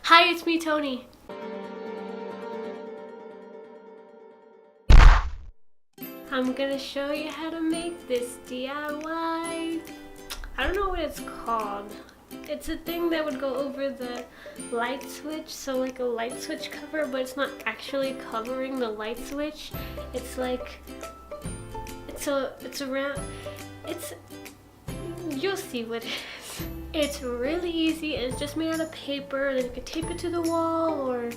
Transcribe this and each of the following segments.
Hi, it's me, Tony. I'm gonna show you how to make this DIY. I don't know what it's called. It's a thing that would go over the light switch, so like a light switch cover, but it's not actually covering the light switch. It's like, you'll see what it is. It's really easy and it's just made out of paper, and then you can tape it to the wall or,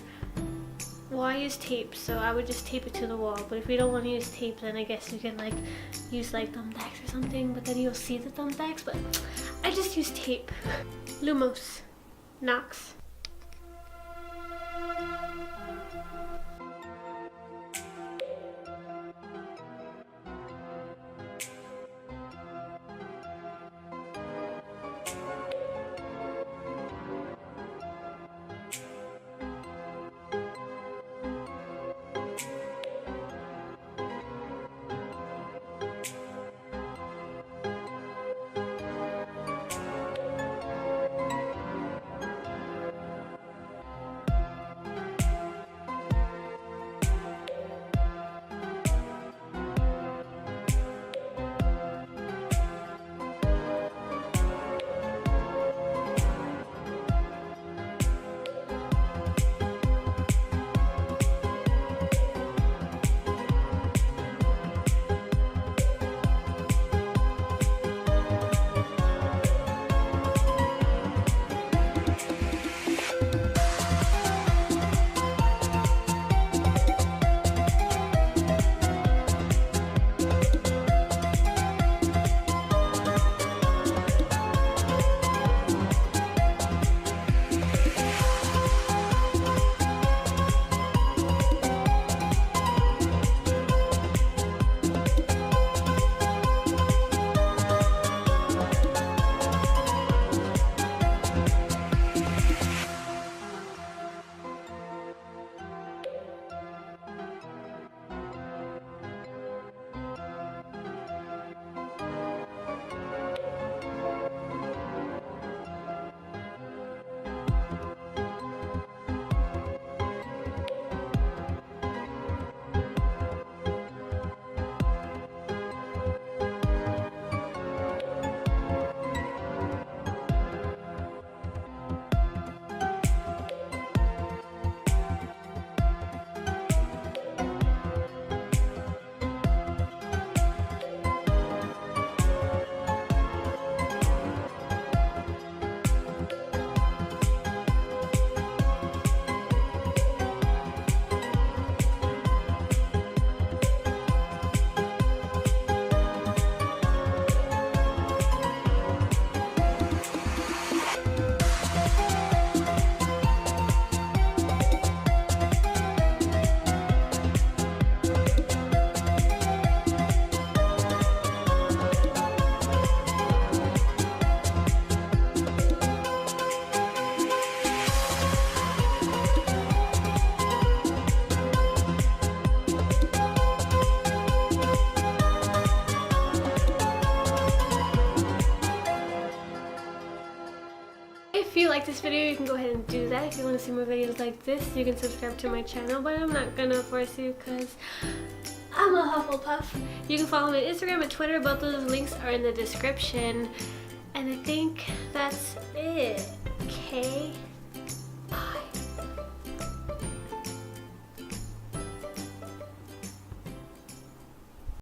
well, I use tape, so I would just tape it to the wall. But if you don't want to use tape, then I guess you can like use like thumbtacks or something, but then you'll see the thumbtacks, but I just use tape. Lumos Nox. If you like this video, you can go ahead and do that. If you want to see more videos like this, you can subscribe to my channel, but I'm not gonna force you because I'm a Hufflepuff. You can follow me on Instagram and Twitter. Both of those links are in the description. And I think that's it. Okay?